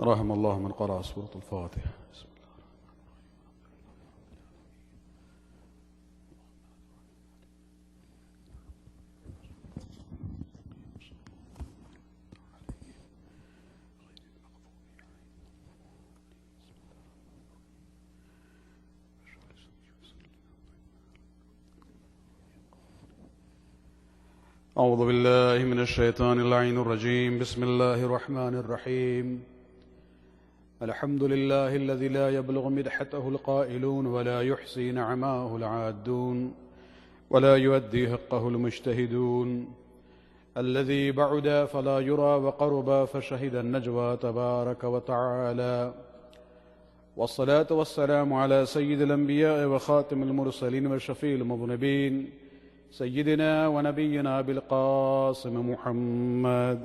رحم الله من قرأ سورة الفاتحة. بسم الله. أعوذ بالله من الشيطان اللعين الرجيم. بسم الله الرحمن الرحيم. الحمد لله الذي لا يبلغ مدحته القائلون ولا يحصي نعماه العادون ولا يؤدي حقه المجتهدون، الذي بعد فلا يرى وقرب فشهد النجوى تبارك وتعالى، والصلاة والسلام على سيد الأنبياء وخاتم المرسلين وشفيع المذنبين سيدنا ونبينا بالقاسم محمد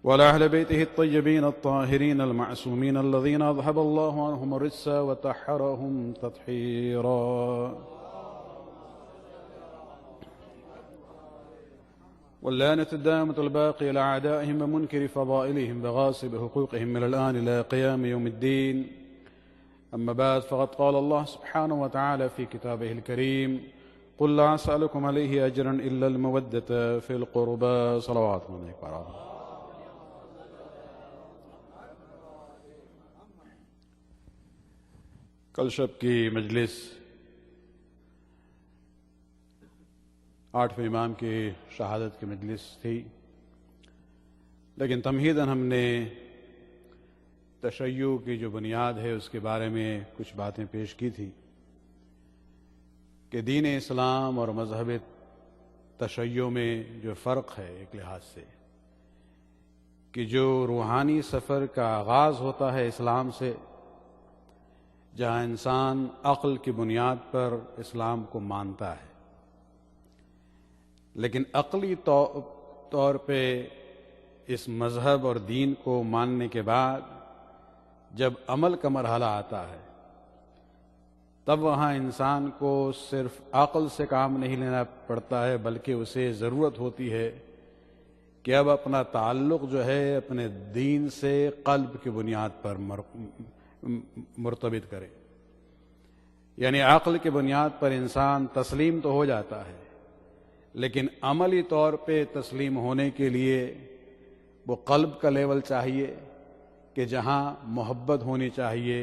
وعلى أهل بيته الطيبين الطاهرين المعصومين الذين أذهب الله عنهم الرجس وطهرهم تطهيرا، واللعنة الدائمة الباقية لأعدائهم ومنكر فضائلهم وغاصب حقوقهم إلى الآن إلى قيام يوم الدين. أما بعد، فقد قال الله سبحانه وتعالى في كتابه الكريم: قل لا أسألكم عليه أجرا إلا المودة في القربى. صلوات عليك ورحمة. کل شب کی مجلس 8ویں امام کی شہادت کی مجلس تھی، لیکن تمہیداً ہم نے تشیع کی جو بنیاد ہے اس کے بارے میں کچھ باتیں پیش کی تھی کہ دین اسلام اور مذہب تشیع میں جو فرق ہے ایک لحاظ سے، کہ جو روحانی سفر کا آغاز ہوتا ہے اسلام سے، جہاں انسان عقل کی بنیاد پر اسلام کو مانتا ہے، لیکن عقلی طور پہ اس مذہب اور دین کو ماننے کے بعد جب عمل کا مرحلہ آتا ہے، تب وہاں انسان کو صرف عقل سے کام نہیں لینا پڑتا ہے، بلکہ اسے ضرورت ہوتی ہے کہ اب اپنا تعلق جو ہے اپنے دین سے قلب کی بنیاد پر مرتبط کرے. یعنی عقل کی بنیاد پر انسان تسلیم تو ہو جاتا ہے، لیکن عملی طور پہ تسلیم ہونے کے لیے وہ قلب کا لیول چاہیے کہ جہاں محبت ہونی چاہیے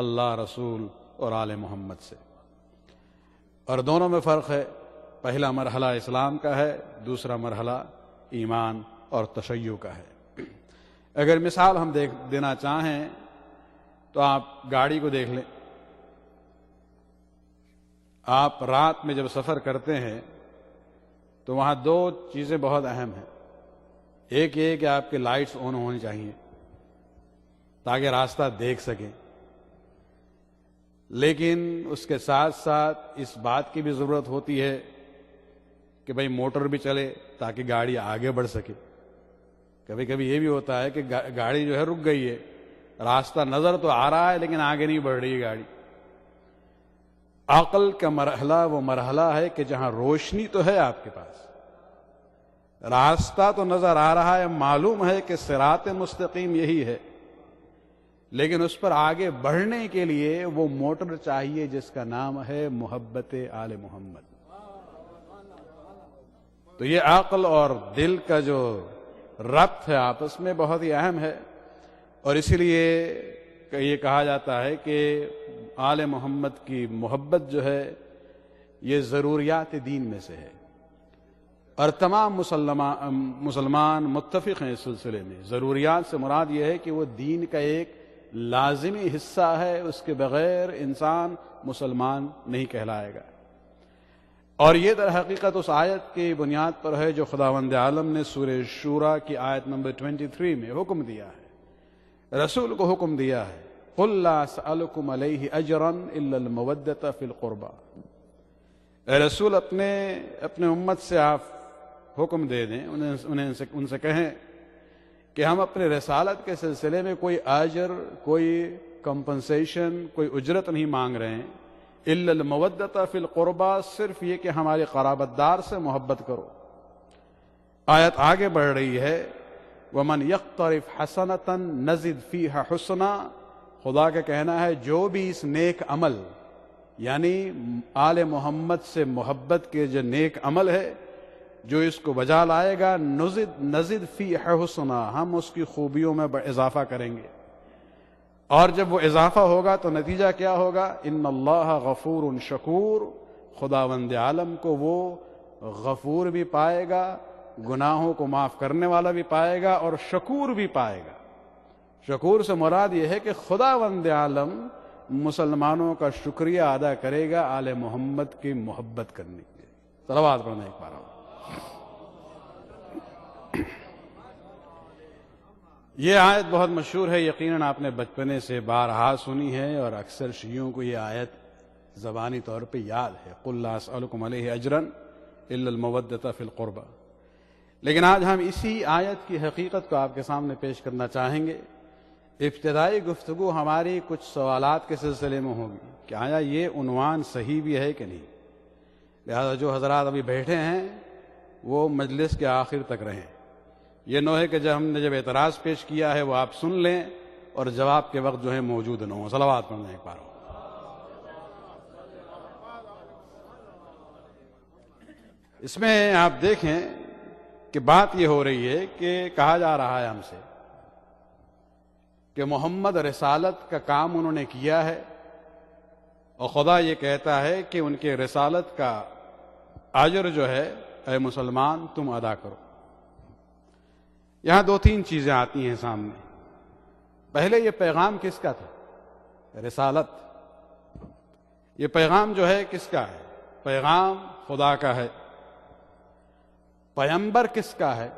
اللہ، رسول اور آل محمد سے. اور دونوں میں فرق ہے. پہلا مرحلہ اسلام کا ہے، دوسرا مرحلہ ایمان اور تشیع کا ہے. اگر مثال ہم دینا چاہیں تو آپ گاڑی کو دیکھ لیں. آپ رات میں جب سفر کرتے ہیں تو وہاں دو چیزیں بہت اہم ہیں. ایک یہ کہ آپ کے لائٹس آن ہونی چاہیے تاکہ راستہ دیکھ سکیں، لیکن اس کے ساتھ ساتھ اس بات کی بھی ضرورت ہوتی ہے کہ بھئی موٹر بھی چلے تاکہ گاڑی آگے بڑھ سکے. کبھی کبھی یہ بھی ہوتا ہے کہ گاڑی جو ہے رک گئی ہے، راستہ نظر تو آ رہا ہے لیکن آگے نہیں بڑھ رہی گاڑی. عقل کا مرحلہ وہ مرحلہ ہے کہ جہاں روشنی تو ہے آپ کے پاس، راستہ تو نظر آ رہا ہے، معلوم ہے کہ صراط مستقیم یہی ہے، لیکن اس پر آگے بڑھنے کے لیے وہ موٹر چاہیے جس کا نام ہے محبت آل محمد. تو یہ عقل اور دل کا جو ربط ہے آپس میں بہت ہی اہم ہے، اور اسی لیے یہ کہا جاتا ہے کہ آل محمد کی محبت جو ہے یہ ضروریات دین میں سے ہے، اور تمام مسلمان متفق ہیں اس سلسلے میں. ضروریات سے مراد یہ ہے کہ وہ دین کا ایک لازمی حصہ ہے، اس کے بغیر انسان مسلمان نہیں کہلائے گا. اور یہ در حقیقت اس آیت کی بنیاد پر ہے جو خداوند عالم نے سورہ شورى کی آیت نمبر 23 میں حکم دیا ہے، رسول کو حکم دیا ہے: قل لا اسألكم علیہ اجرا الا المودۃ فی القربى. اے رسول اپنے امت سے آپ حکم دے دیں، ان سے کہیں کہ ہم اپنے رسالت کے سلسلے میں کوئی اجر، کوئی کمپنسیشن، کوئی اجرت نہیں مانگ رہے ہیں، الا المودۃ فی القربى، صرف یہ کہ ہمارے قرابت دار سے محبت کرو. آیت آگے بڑھ رہی ہے وَمَنْ يَقْتَرِفْ حَسَنَةً نَزِدْ فِيهَا حُسْنًا، خدا کا کہنا ہے جو بھی اس نیک عمل یعنی آل محمد سے محبت کے جو نیک عمل ہے جو اس کو بجا لائے گا، نزد فِيهَا حُسْنًا، ہم اس کی خوبیوں میں اضافہ کریں گے۔ اور جب وہ اضافہ ہوگا تو نتیجہ کیا ہوگا؟ ان اللہ غفور شکور، خداوند عالم کو وہ غفور بھی پائے گا، گناہوں کو معاف کرنے والا بھی پائے گا اور شکور بھی پائے گا۔ شکور سے مراد یہ ہے کہ خداوند عالم مسلمانوں کا شکریہ ادا کرے گا آل محمد کی محبت کرنے کے لیے۔ صلوات پڑھنا ایک بار۔ یہ آیت بہت مشہور ہے، یقیناً آپ نے بچپنے سے بارہا سنی ہے اور اکثر شیعوں کو یہ آیت زبانی طور پہ یاد ہے، قُلْ لَا أَسْأَلُكُمْ عَلَيْهِ أَجْرًا إِلَّا الْمَوَدَّةَ فِي الْقُرْبَى۔ لیکن آج ہم اسی آیت کی حقیقت کو آپ کے سامنے پیش کرنا چاہیں گے۔ ابتدائی گفتگو ہماری کچھ سوالات کے سلسلے میں ہوگی کہ آیا یہ عنوان صحیح بھی ہے کہ نہیں، لہذا جو حضرات ابھی بیٹھے ہیں وہ مجلس کے آخر تک رہیں۔ یہ نہ ہے کہ ہم نے جب اعتراض پیش کیا ہے وہ آپ سن لیں اور جواب کے وقت جو ہے موجود نہ ہوں۔ صلوات پڑھنا ایک بار۔ اس میں آپ دیکھیں کہ بات یہ ہو رہی ہے کہ کہا جا رہا ہے ہم سے کہ محمد رسالت کا کام انہوں نے کیا ہے اور خدا یہ کہتا ہے کہ ان کے رسالت کا اجر جو ہے اے مسلمان تم ادا کرو۔ یہاں دو تین چیزیں آتی ہیں سامنے۔ پہلے یہ پیغام کس کا تھا؟ رسالت۔ یہ پیغام جو ہے کس کا ہے؟ پیغام خدا کا ہے۔ پیغمبر کس کا ہے؟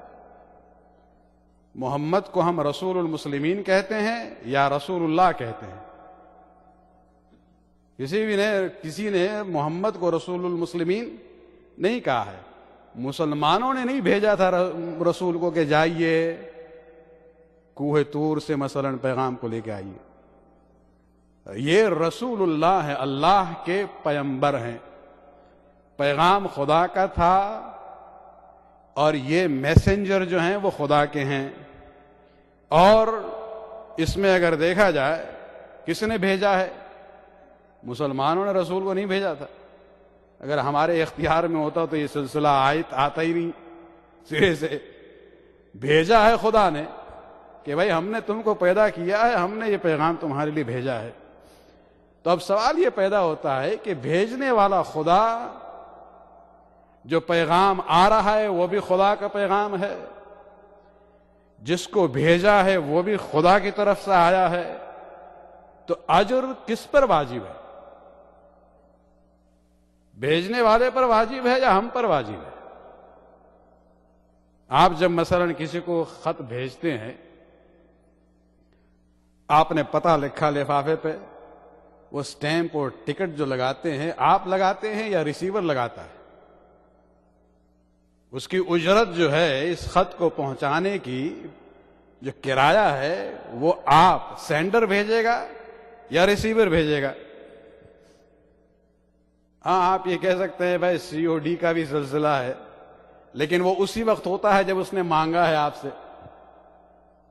محمد کو ہم رسول المسلمین کہتے ہیں یا رسول اللہ کہتے ہیں؟ کسی نے محمد کو رسول المسلمین نہیں کہا ہے۔ مسلمانوں نے نہیں بھیجا تھا رسول کو کہ جائیے کوہ طور سے مثلا پیغام کو لے کے آئیے۔ یہ رسول اللہ ہے، اللہ کے پیغمبر ہیں۔ پیغام خدا کا تھا اور یہ میسنجر جو ہیں وہ خدا کے ہیں۔ اور اس میں اگر دیکھا جائے کس نے بھیجا ہے؟ مسلمانوں نے رسول کو نہیں بھیجا تھا۔ اگر ہمارے اختیار میں ہوتا تو یہ سلسلہ آتا ہی نہیں سرے سے۔ بھیجا ہے خدا نے کہ بھائی ہم نے تم کو پیدا کیا ہے، ہم نے یہ پیغام تمہارے لیے بھیجا ہے۔ تو اب سوال یہ پیدا ہوتا ہے کہ بھیجنے والا خدا، جو پیغام آ رہا ہے وہ بھی خدا کا پیغام ہے، جس کو بھیجا ہے وہ بھی خدا کی طرف سے آیا ہے، تو اجر کس پر واجب ہے؟ بھیجنے والے پر واجب ہے یا ہم پر واجب ہے؟ آپ جب مثلا کسی کو خط بھیجتے ہیں، آپ نے پتہ لکھا لفافے پہ، وہ سٹیمپ اور ٹکٹ جو لگاتے ہیں آپ لگاتے ہیں یا ریسیور لگاتا ہے؟ اس کی اجرت جو ہے اس خط کو پہنچانے کی جو کرایہ ہے وہ آپ سینڈر بھیجے گا یا ریسیور بھیجے گا؟ ہاں آپ یہ کہہ سکتے ہیں بھائی سی او ڈی کا بھی سلسلہ ہے، لیکن وہ اسی وقت ہوتا ہے جب اس نے مانگا ہے آپ سے۔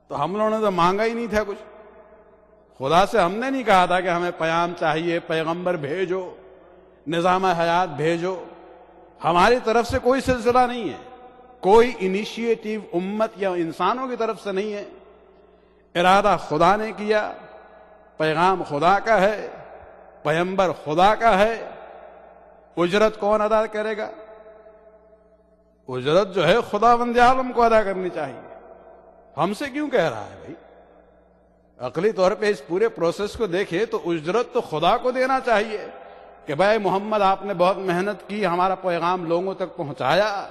تو ہم لوگوں نے تو مانگا ہی نہیں تھا کچھ، خدا سے ہم نے نہیں کہا تھا کہ ہمیں پیام چاہیے، پیغمبر بھیجو، نظام حیات بھیجو۔ ہماری طرف سے کوئی سلسلہ نہیں ہے، کوئی انیشیٹو امت یا انسانوں کی طرف سے نہیں ہے۔ ارادہ خدا نے کیا، پیغام خدا کا ہے، پیغمبر خدا کا ہے۔ اجرت کون ادا کرے گا؟ اجرت جو ہے خداوند عالم کو ادا کرنی چاہیے۔ ہم سے کیوں کہہ رہا ہے بھائی؟ عقلی طور پہ اس پورے پروسیس کو دیکھیں تو اجرت تو خدا کو دینا چاہیے کہ بھائی محمد آپ نے بہت محنت کی، ہمارا پیغام لوگوں تک پہنچایا،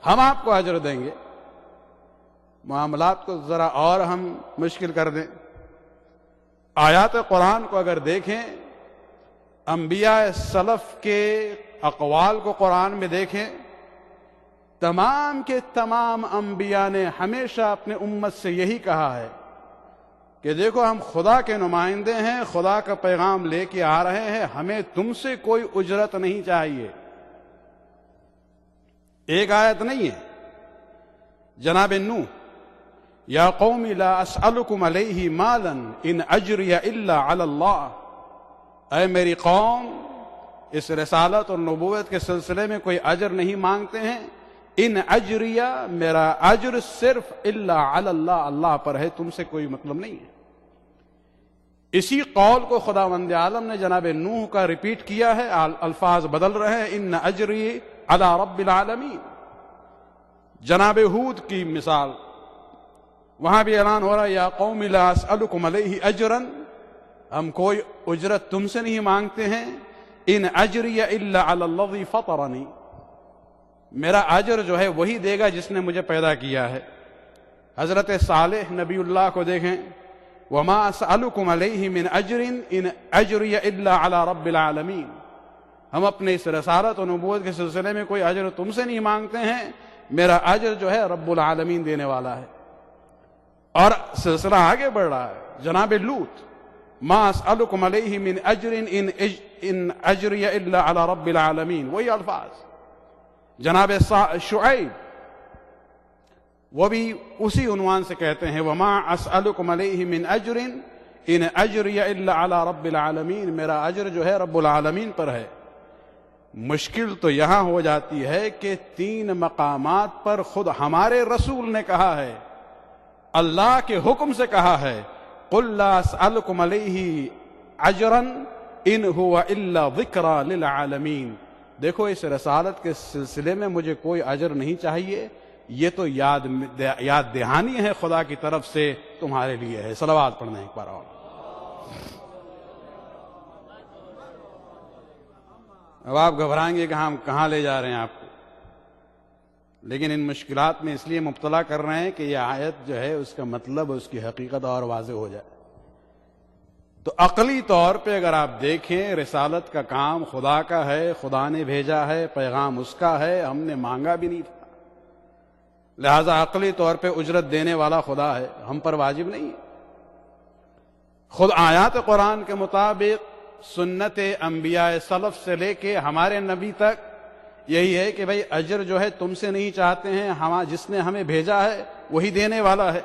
ہم آپ کو اجر دیں گے۔ معاملات کو ذرا اور ہم مشکل کر دیں۔ آیات قرآن کو اگر دیکھیں، انبیاء سلف کے اقوال کو قرآن میں دیکھیں، تمام کے تمام انبیاء نے ہمیشہ اپنے امت سے یہی کہا ہے کہ دیکھو ہم خدا کے نمائندے ہیں، خدا کا پیغام لے کے آ رہے ہیں، ہمیں تم سے کوئی اجرت نہیں چاہیے۔ ایک آیت نہیں ہے، جناب نوح یا قوم لا اسألکم علیہ مالا ان اجری الا علی اللہ، اے میری قوم اس رسالت اور نبوت کے سلسلے میں کوئی اجر نہیں مانگتے ہیں، ان اجری میرا اجر صرف الا علی اللہ، اللہ پر ہے، تم سے کوئی مطلب نہیں ہے۔ اسی قول کو خداوند عالم نے جناب نوح کا ریپیٹ کیا ہے، الفاظ بدل رہے ہیں، ان اجری علی رب العالمین۔ جناب ہود کی مثال، وہاں بھی اعلان ہو رہا ہے یا قوم لا اسألکم علیہ اجرا، ہم کوئی اجرت تم سے نہیں مانگتے ہیں، ان اجری الا علی الذی فطرنی، میرا اجر جو ہے وہی دے گا جس نے مجھے پیدا کیا ہے۔ حضرت صالح نبی اللہ کو دیکھیں، وما اسألکم علیہ من اجر ان اجری الا علی رب العالمین، ہم اپنے اس رسالت و نبوت کے سلسلے میں کوئی اجر تم سے نہیں مانگتے ہیں، میرا اجر جو ہے رب العالمین دینے والا ہے۔ اور سلسلہ آگے بڑھ رہا ہے، جناب لوط ما اسألکم علیہ من اجر ان اجری الا علی رب العالمین، وہی الفاظ۔ جناب شعیب وہ بھی اسی عنوان سے کہتے ہیں، وما اسألکم علیہ من اجر ان اجری الا علی رب العالمین، میرا اجر جو ہے رب العالمین پر ہے۔ مشکل تو یہاں ہو جاتی ہے کہ 3 مقامات پر خود ہمارے رسول نے کہا ہے، اللہ کے حکم سے کہا ہے، قل لا اسألکم علیہ اجرا ان هو الا ذکری للعالمین، دیکھو اس رسالت کے سلسلے میں مجھے کوئی اجر نہیں چاہیے، یہ تو یاد دہانی ہے خدا کی طرف سے تمہارے لیے ہے۔ صلوات پڑھنا ایک بار اور۔ اب آپ گھبرائیں گے کہ ہم کہاں لے جا رہے ہیں آپ کو، لیکن ان مشکلات میں اس لیے مبتلا کر رہے ہیں کہ یہ آیت جو ہے اس کا مطلب اس کی حقیقت اور واضح ہو جائے۔ تو عقلی طور پہ اگر آپ دیکھیں، رسالت کا کام خدا کا ہے، خدا نے بھیجا ہے، پیغام اس کا ہے، ہم نے مانگا بھی نہیں تھا، لہذا عقلی طور پہ اجرت دینے والا خدا ہے، ہم پر واجب نہیں ہے۔ خود آیات قرآن کے مطابق سنت انبیاء سلف سے لے کے ہمارے نبی تک یہی ہے کہ بھئی اجر جو ہے تم سے نہیں چاہتے ہیں، جس نے ہمیں بھیجا ہے وہی دینے والا ہے۔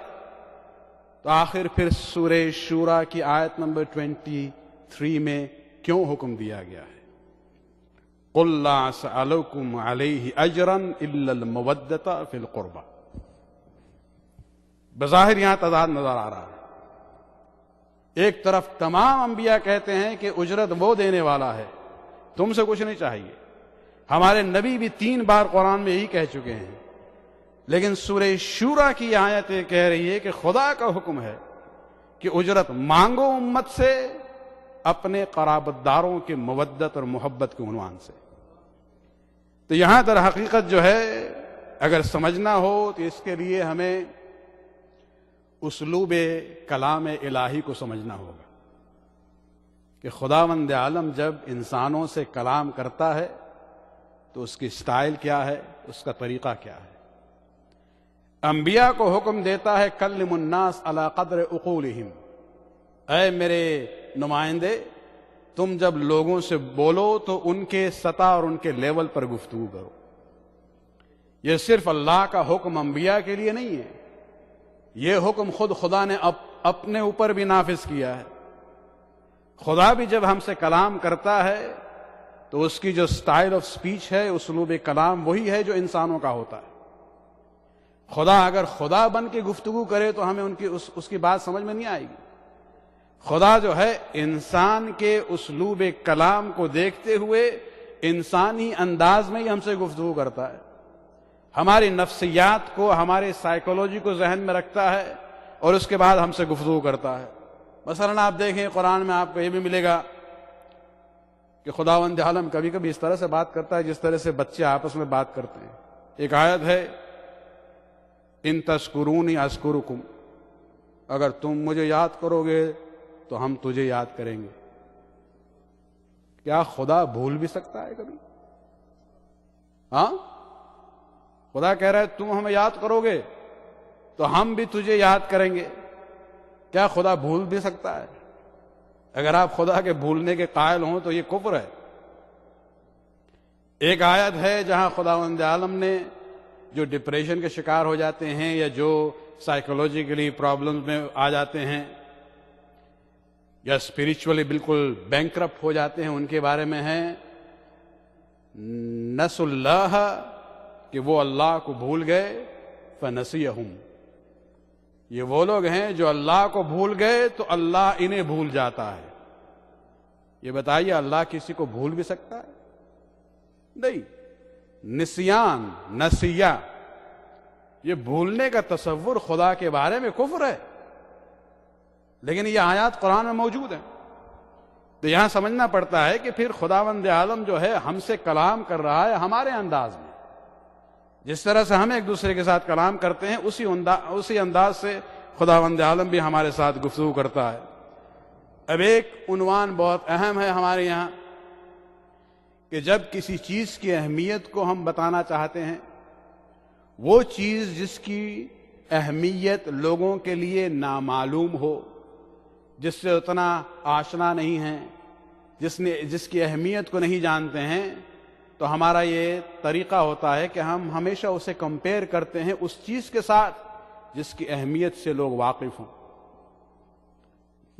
تو آخر پھر سورہ شورى کی آیت نمبر 23 میں کیوں حکم دیا گیا ہے؟ قل لا اسألکم علیہ اجرا الا المودۃ فی القربى۔ بظاہر یہاں تضاد نظر آ رہا ہے، ایک طرف تمام انبیاء کہتے ہیں کہ اجرت وہ دینے والا ہے، تم سے کچھ نہیں چاہیے، ہمارے نبی بھی 3 بار قرآن میں یہی کہہ چکے ہیں، لیکن سورہ شورى کی آیت کہہ رہی ہے کہ خدا کا حکم ہے کہ اجرت مانگو امت سے اپنے قرابت داروں کے مودت اور محبت کے عنوان سے۔ تو یہاں در حقیقت جو ہے اگر سمجھنا ہو تو اس کے لیے ہمیں اسلوب کلام الہی کو سمجھنا ہوگا کہ خداوند عالم جب انسانوں سے کلام کرتا ہے تو اس کی سٹائل کیا ہے، اس کا طریقہ کیا ہے۔ انبیاء کو حکم دیتا ہے کلم الناس علی قدر عقولہم، اے میرے نمائندے تم جب لوگوں سے بولو تو ان کے سطح اور ان کے لیول پر گفتگو کرو۔ یہ صرف اللہ کا حکم انبیاء کے لیے نہیں ہے، یہ حکم خود خدا نے اپنے اوپر بھی نافذ کیا ہے۔ خدا بھی جب ہم سے کلام کرتا ہے تو اس کی جو سٹائل آف سپیچ ہے، اسلوب کلام وہی ہے جو انسانوں کا ہوتا ہے۔ خدا اگر خدا بن کے گفتگو کرے تو ہمیں اس کی بات سمجھ میں نہیں آئے گی۔ خدا جو ہے انسان کے اسلوب کلام کو دیکھتے ہوئے انسانی انداز میں ہی ہم سے گفتگو کرتا ہے، ہماری نفسیات کو، ہمارے سائیکولوجی کو ذہن میں رکھتا ہے اور اس کے بعد ہم سے گفتگو کرتا ہے۔ مثلا آپ دیکھیں قرآن میں آپ کو یہ بھی ملے گا کہ خداوند عالم کبھی کبھی اس طرح سے بات کرتا ہے جس طرح سے بچے آپس میں بات کرتے ہیں۔ ایک آیت ہے ان تذکرونی اذکرکم، اگر تم مجھے یاد کرو گے تو ہم تجھے یاد کریں گے۔ کیا خدا بھول بھی سکتا ہے کبھی؟ ہاں، خدا کہہ رہا ہے تم ہمیں یاد کرو گے تو ہم بھی تجھے یاد کریں گے۔ کیا خدا بھول بھی سکتا ہے؟ اگر آپ خدا کے بھولنے کے قائل ہوں تو یہ کفر ہے۔ ایک آیت ہے جہاں خداوند عالم نے جو ڈپریشن کے شکار ہو جاتے ہیں یا جو سائیکولوجیکلی پرابلمز میں آ جاتے ہیں یا اسپرچولی بالکل بینکرپٹ ہو جاتے ہیں، ان کے بارے میں ہے نسوا اللہ، کہ وہ اللہ کو بھول گئے، فنسیہم، یہ وہ لوگ ہیں جو اللہ کو بھول گئے تو اللہ انہیں بھول جاتا ہے۔ یہ بتائیے اللہ کسی کو بھول بھی سکتا ہے؟ نہیں۔ نسیان، نسیہ، یہ بھولنے کا تصور خدا کے بارے میں کفر ہے، لیکن یہ آیات قرآن میں موجود ہیں، تو یہاں سمجھنا پڑتا ہے کہ پھر خداوند عالم جو ہے ہم سے کلام کر رہا ہے ہمارے انداز میں، جس طرح سے ہم ایک دوسرے کے ساتھ کلام کرتے ہیں اسی انداز سے خداوند عالم بھی ہمارے ساتھ گفتگو کرتا ہے۔ اب ایک عنوان بہت اہم ہے ہمارے یہاں کہ جب کسی چیز کی اہمیت کو ہم بتانا چاہتے ہیں، وہ چیز جس کی اہمیت لوگوں کے لیے نامعلوم ہو، جس سے اتنا آشنا نہیں ہے، جس کی اہمیت کو نہیں جانتے ہیں، تو ہمارا یہ طریقہ ہوتا ہے کہ ہم ہمیشہ اسے کمپیئر کرتے ہیں اس چیز کے ساتھ جس کی اہمیت سے لوگ واقف ہوں۔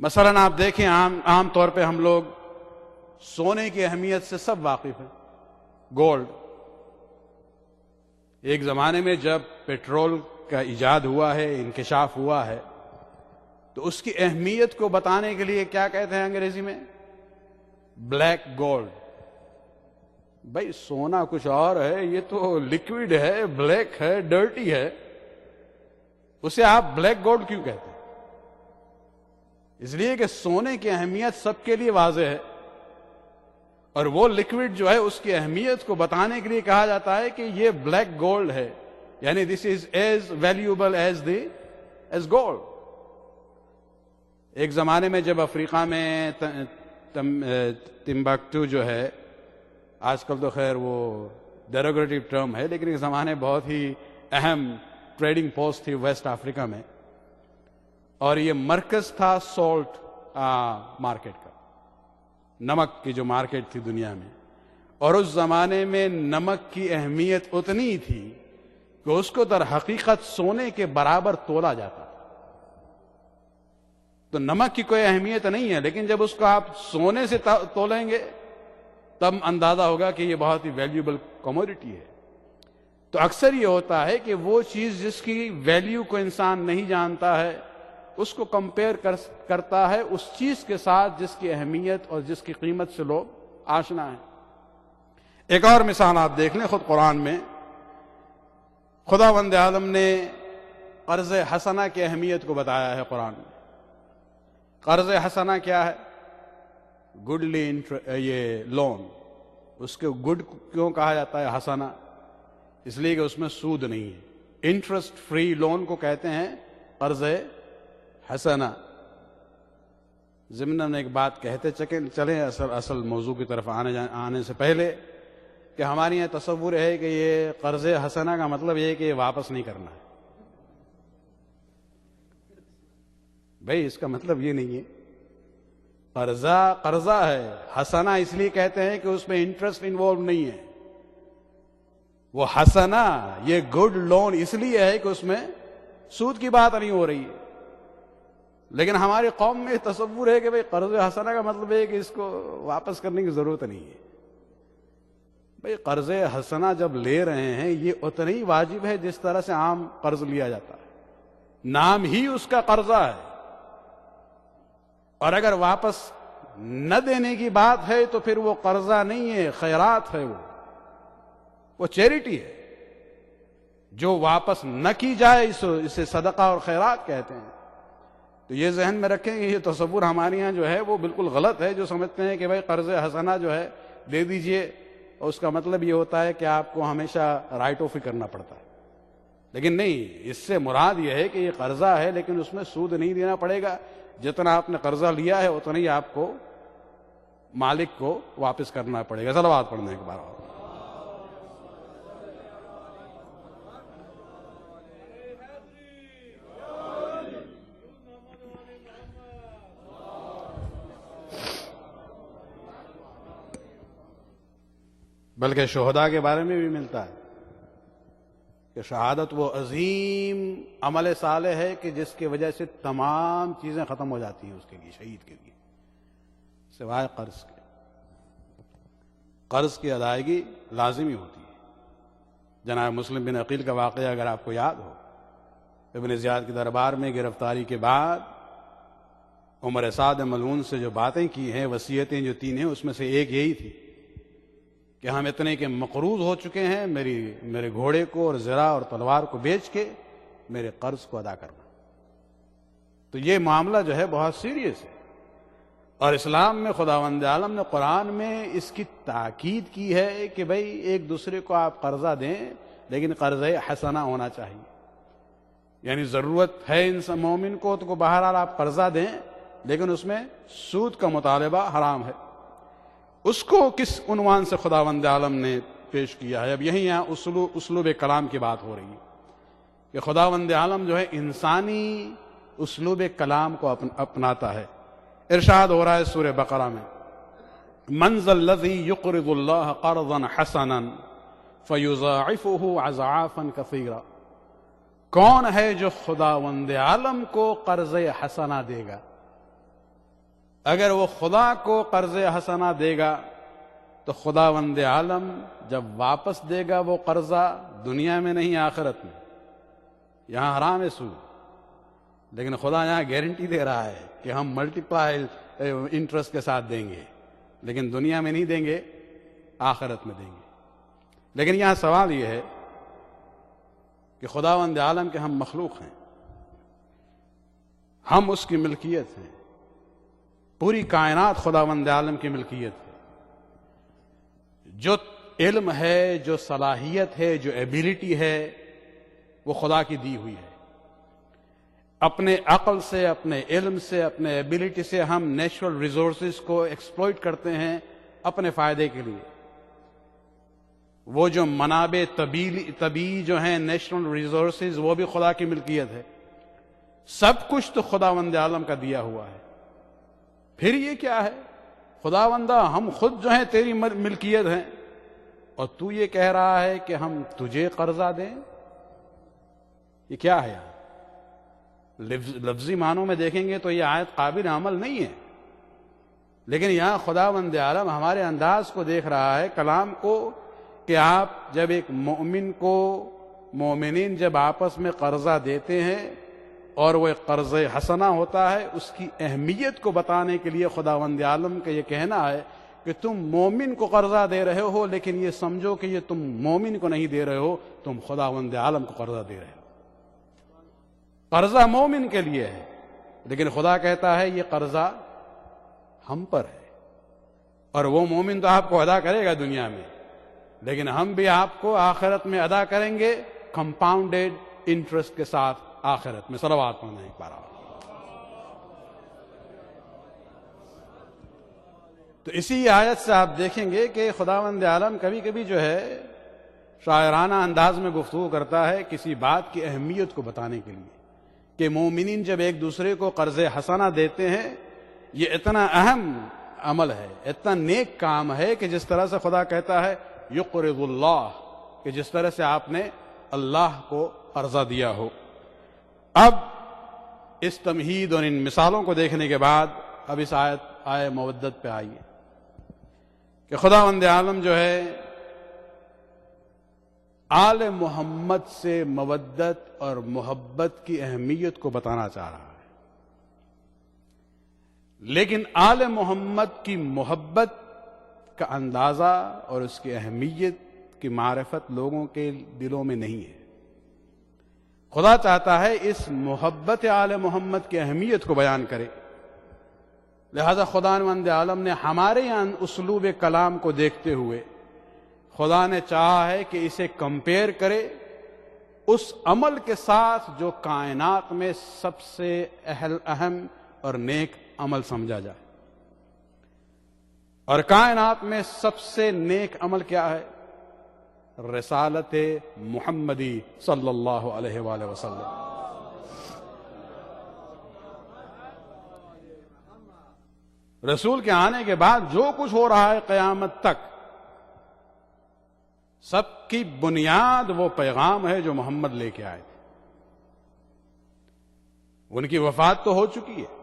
مثلا آپ دیکھیں عام طور پہ ہم لوگ سونے کی اہمیت سے سب واقف ہیں، گولڈ۔ ایک زمانے میں جب پیٹرول کا ایجاد ہوا ہے، انکشاف ہوا ہے، تو اس کی اہمیت کو بتانے کے لیے کیا کہتے ہیں انگریزی میں؟ Black gold. بھائی سونا کچھ اور ہے، یہ تو لیکوڈ ہے، بلیک ہے، ڈرٹی ہے، اسے آپ بلیک گولڈ کیوں کہتے ہیں؟ اس لیے کہ سونے کی اہمیت سب کے لیے واضح ہے، اور وہ لیکوڈ جو ہے اس کی اہمیت کو بتانے کے لیے کہا جاتا ہے کہ یہ بلیک گولڈ ہے، یعنی this is as valuable as gold. ایک زمانے میں جب افریقہ میں تمباکٹو جو ہے، آج کل تو خیر وہ ڈیروگیٹو ٹرم ہے، لیکن ایک زمانے بہت ہی اہم ٹریڈنگ پوسٹ تھی ویسٹ افریقہ میں، اور یہ مرکز تھا سالٹ مارکیٹ کا، نمک کی جو مارکیٹ تھی دنیا میں، اور اس زمانے میں نمک کی اہمیت اتنی تھی کہ اس کو در حقیقت سونے کے برابر تولا جاتا۔ تو نمک کی کوئی اہمیت نہیں ہے، لیکن جب اس کو آپ سونے سے تولیں گے تب اندازہ ہوگا کہ یہ بہت ہی ویلیوبل کموڈٹی ہے۔ تو اکثر یہ ہوتا ہے کہ وہ چیز جس کی ویلیو کو انسان نہیں جانتا ہے، اس کو کمپیئر کرتا ہے اس چیز کے ساتھ جس کی اہمیت اور جس کی قیمت سے لوگ آشنا ہیں۔ ایک اور مثال آپ دیکھ لیں خود قرآن میں، خداوند عالم نے قرض حسنہ کی اہمیت کو بتایا ہے قرآن میں۔ قرض حسنہ کیا ہے؟ گڈلی یہ لون، اس کے گڈ کیوں کہا جاتا ہے حسنہ؟ اس لیے کہ اس میں سود نہیں ہے، انٹرسٹ فری لون کو کہتے ہیں قرض حسنہ۔ ضمن ایک بات کہتے چلیں اصل موضوع کی طرف آنے سے پہلے، کہ ہمارے یہاں تصور ہے کہ یہ قرض حسنہ کا مطلب یہ ہے کہ یہ واپس نہیں کرنا ہے۔ بھائی اس کا مطلب یہ نہیں ہے، قرضہ ہے، حسنہ اس لیے کہتے ہیں کہ اس میں انٹرسٹ انوالو نہیں ہے۔ وہ حسنہ، یہ گڈ لون اس لیے ہے کہ اس میں سود کی بات نہیں ہو رہی ہے، لیکن ہماری قوم میں تصور ہے کہ بھئی قرض حسنہ کا مطلب ہے کہ اس کو واپس کرنے کی ضرورت نہیں ہے۔ بھئی قرض حسنہ جب لے رہے ہیں یہ اتنا ہی واجب ہے جس طرح سے عام قرض لیا جاتا ہے، نام ہی اس کا قرضہ ہے، اور اگر واپس نہ دینے کی بات ہے تو پھر وہ قرضہ نہیں ہے، خیرات ہے، وہ چیریٹی ہے۔ جو واپس نہ کی جائے اسے صدقہ اور خیرات کہتے ہیں۔ تو یہ ذہن میں رکھیں کہ یہ تصور ہمارے یہاں جو ہے وہ بالکل غلط ہے، جو سمجھتے ہیں کہ بھائی قرض حسنہ جو ہے دے دیجئے، اور اس کا مطلب یہ ہوتا ہے کہ آپ کو ہمیشہ رائٹ آف ہی کرنا پڑتا ہے۔ لیکن نہیں، اس سے مراد یہ ہے کہ یہ قرضہ ہے لیکن اس میں سود نہیں دینا پڑے گا، جتنا آپ نے قرضہ لیا ہے اتنا ہی آپ کو مالک کو واپس کرنا پڑے گا۔ صلوات پڑھنا ایک بار اور۔ بلکہ شہداء کے بارے میں بھی ملتا ہے کہ شہادت وہ عظیم عمل صالح ہے کہ جس کی وجہ سے تمام چیزیں ختم ہو جاتی ہیں اس کے لیے، شہید کے لیے، سوائے قرض کے۔ قرض کی ادائیگی لازمی ہوتی ہے۔ جناب مسلم بن عقیل کا واقعہ اگر آپ کو یاد ہو، ابن زیاد کے دربار میں گرفتاری کے بعد عمر سعد ملعون سے جو باتیں کی ہیں، وصیتیں جو 3 ہیں، اس میں سے ایک یہی تھی کہ ہم اتنے کے مقروض ہو چکے ہیں، میرے گھوڑے کو اور زرہ اور تلوار کو بیچ کے میرے قرض کو ادا کرنا۔ تو یہ معاملہ جو ہے بہت سیریس ہے، اور اسلام میں خداوند عالم نے قرآن میں اس کی تاکید کی ہے کہ بھئی ایک دوسرے کو آپ قرضہ دیں، لیکن قرضہ حسنہ ہونا چاہیے۔ یعنی ضرورت ہے انسان مومن کو تو بہرحال آپ قرضہ دیں، لیکن اس میں سود کا مطالبہ حرام ہے۔ اس کو کس عنوان سے خداوند عالم نے پیش کیا ہے؟ اب یہاں اسلوب کلام کی بات ہو رہی ہے کہ خداوند عالم جو ہے انسانی اسلوب کلام کو اپناتا ہے۔ ارشاد ہو رہا ہے سورہ بقرہ میں، من ذا الذی یقرض اللہ قرضا حسنا فیضاعفہ اضعافا کثیرا، کون ہے جو خداوند عالم کو قرض حسنہ دے گا؟ اگر وہ خدا کو قرض حسنہ دے گا تو خداوند عالم جب واپس دے گا وہ قرضہ دنیا میں نہیں آخرت میں۔ یہاں حرام ہے سود، لیکن خدا یہاں گارنٹی دے رہا ہے کہ ہم ملٹیپلائی انٹرسٹ کے ساتھ دیں گے، لیکن دنیا میں نہیں دیں گے، آخرت میں دیں گے۔ لیکن یہاں سوال یہ ہے کہ خداوند عالم کے ہم مخلوق ہیں، ہم اس کی ملکیت ہیں، پوری کائنات خداوند عالم کی ملکیت ہے۔ جو علم ہے، جو صلاحیت ہے، جو ایبیلٹی ہے، وہ خدا کی دی ہوئی ہے۔ اپنے عقل سے، اپنے علم سے، اپنے ایبیلٹی سے ہم نیچرل ریسورسز کو ایکسپلوئٹ کرتے ہیں اپنے فائدے کے لیے۔ وہ جو منابع طبیعی جو ہیں نیچرل ریسورسز، وہ بھی خدا کی ملکیت ہے۔ سب کچھ تو خداوند عالم کا دیا ہوا ہے۔ پھر یہ کیا ہے؟ خداوندہ ہم خود جو ہیں تیری ملکیت ہیں، اور تو یہ کہہ رہا ہے کہ ہم تجھے قرضہ دیں؟ یہ کیا ہے؟ لفظی معنوں میں دیکھیں گے تو یہ آیت قابل عمل نہیں ہے، لیکن یہاں خداوند عالم ہمارے انداز کو دیکھ رہا ہے، کلام کو، کہ آپ جب ایک مومن کو، مومنین جب آپس میں قرضہ دیتے ہیں اور وہ ایک قرض حسنہ ہوتا ہے، اس کی اہمیت کو بتانے کے لیے خداوند عالم کا یہ کہنا ہے کہ تم مومن کو قرضہ دے رہے ہو، لیکن یہ سمجھو کہ یہ تم مومن کو نہیں دے رہے ہو، تم خداوند عالم کو قرضہ دے رہے ہو۔ قرضہ مومن کے لیے ہے، لیکن خدا کہتا ہے یہ قرضہ ہم پر ہے، اور وہ مومن تو آپ کو ادا کرے گا دنیا میں، لیکن ہم بھی آپ کو آخرت میں ادا کریں گے کمپاؤنڈیڈ انٹرسٹ کے ساتھ آخرت میں۔ صلوات پڑھنا ایک بار۔ تو اسی آیت سے آپ دیکھیں گے کہ خداوند عالم کبھی کبھی جو ہے شاعرانہ انداز میں گفتگو کرتا ہے کسی بات کی اہمیت کو بتانے کے لیے، کہ مومنین جب ایک دوسرے کو قرض حسنہ دیتے ہیں، یہ اتنا اہم عمل ہے، اتنا نیک کام ہے کہ جس طرح سے خدا کہتا ہے یقرض اللہ، کہ جس طرح سے آپ نے اللہ کو قرضہ دیا ہو۔ اب اس تمہید اور ان مثالوں کو دیکھنے کے بعد اب اس آیت مودت پہ آئیے کہ خداوند عالم جو ہے آل محمد سے مودت اور محبت کی اہمیت کو بتانا چاہ رہا ہے، لیکن آل محمد کی محبت کا اندازہ اور اس کی اہمیت کی معرفت لوگوں کے دلوں میں نہیں ہے۔ خدا چاہتا ہے اس محبت آل محمد کی اہمیت کو بیان کرے، لہذا خداوند عالم نے ہمارے یہاں اسلوب کلام کو دیکھتے ہوئے خدا نے چاہا ہے کہ اسے کمپیئر کرے اس عمل کے ساتھ جو کائنات میں سب سے اہم اور نیک عمل سمجھا جائے۔ اور کائنات میں سب سے نیک عمل کیا ہے؟ رسالت محمدی صلی اللہ علیہ وآلہ وسلم۔ رسول کے آنے کے بعد جو کچھ ہو رہا ہے قیامت تک، سب کی بنیاد وہ پیغام ہے جو محمد لے کے آئے تھے. ان کی وفات تو ہو چکی ہے،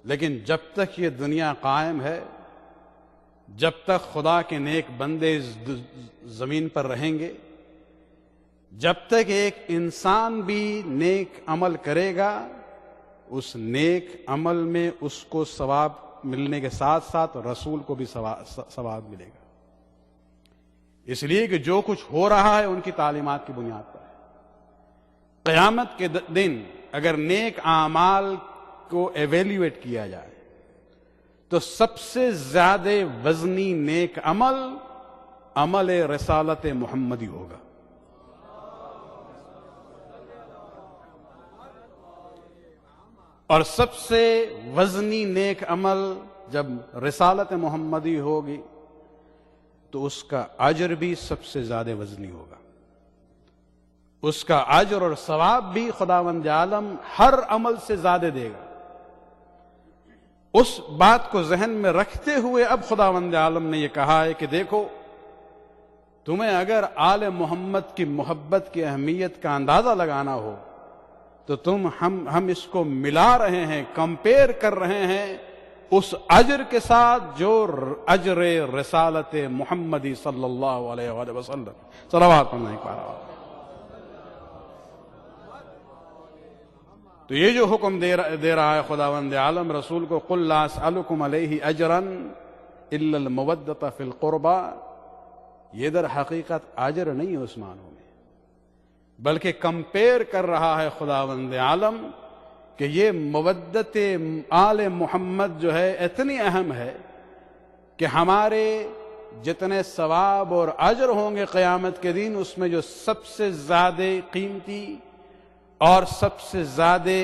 لیکن جب تک یہ دنیا قائم ہے، جب تک خدا کے نیک بندے اس زمین پر رہیں گے، جب تک ایک انسان بھی نیک عمل کرے گا، اس نیک عمل میں اس کو ثواب ملنے کے ساتھ ساتھ رسول کو بھی ثواب ملے گا. اس لیے کہ جو کچھ ہو رہا ہے ان کی تعلیمات کی بنیاد پر ہے. قیامت کے دن اگر نیک اعمال کو ایویلیویٹ کیا جائے تو سب سے زیادہ وزنی نیک عمل رسالت محمدی ہوگا. اور سب سے وزنی نیک عمل جب رسالت محمدی ہوگی تو اس کا اجر بھی سب سے زیادہ وزنی ہوگا. اس کا اجر اور ثواب بھی خداوند عالم ہر عمل سے زیادہ دے گا. اس بات کو ذہن میں رکھتے ہوئے اب خداوند عالم نے یہ کہا ہے کہ دیکھو، تمہیں اگر آل محمد کی محبت کی اہمیت کا اندازہ لگانا ہو تو ہم اس کو ملا رہے ہیں، کمپیئر کر رہے ہیں اس اجر کے ساتھ جو اجر رسالت محمدی صلی اللہ علیہ وآلہ وسلم. صلوات پڑھنا ایک بار. تو یہ جو حکم دے رہا ہے خداوند عالم رسول کو، قل لا اسألکم علیہ اجرا الا المودۃ فی القربى، یہ در حقیقت اجر نہیں ہے اس معنوں میں، بلکہ کمپیئر کر رہا ہے خداوند عالم کہ یہ مودت آل محمد جو ہے اتنی اہم ہے کہ ہمارے جتنے ثواب اور اجر ہوں گے قیامت کے دن، اس میں جو سب سے زیادہ قیمتی اور سب سے زیادہ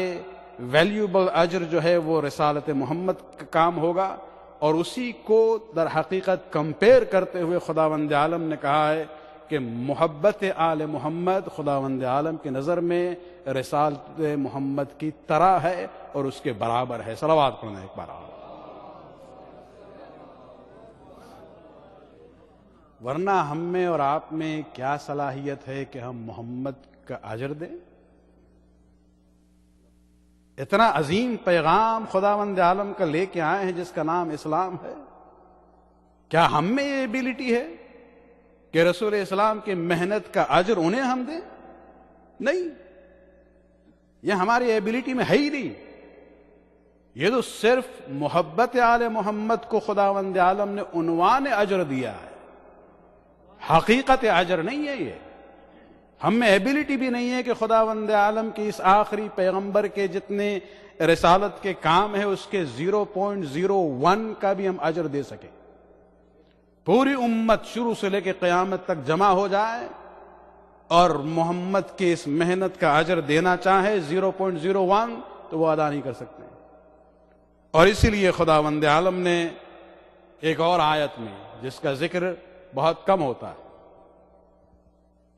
ویلیوبل اجر جو ہے وہ رسالت محمد کا کام ہوگا. اور اسی کو در حقیقت کمپیئر کرتے ہوئے خداوند عالم نے کہا ہے کہ محبت آل محمد خداوند عالم کی نظر میں رسالت محمد کی طرح ہے اور اس کے برابر ہے. صلوات پڑھنا ایک بار. ورنہ ہم میں اور آپ میں کیا صلاحیت ہے کہ ہم محمد کا اجر دیں؟ اتنا عظیم پیغام خداوند عالم کا لے کے آئے ہیں جس کا نام اسلام ہے. کیا ہم میں یہ ایبیلٹی ہے کہ رسول اسلام کی محنت کا اجر انہیں ہم دیں؟ نہیں، یہ ہماری ایبیلٹی میں ہے ہی نہیں. یہ تو صرف محبت آل محمد کو خداوند عالم نے عنوان اجر دیا ہے، حقیقت اجر نہیں ہے. یہ ہم میں ایبیلٹی بھی نہیں ہے کہ خداوند عالم کی اس آخری پیغمبر کے جتنے رسالت کے کام ہیں اس کے 0.01 کا بھی ہم اجر دے سکیں. پوری امت شروع سے لے کے قیامت تک جمع ہو جائے اور محمد کی اس محنت کا اجر دینا چاہے 0.01 تو وہ ادا نہیں کر سکتے. اور اسی لیے خداوند عالم نے ایک اور آیت میں جس کا ذکر بہت کم ہوتا ہے،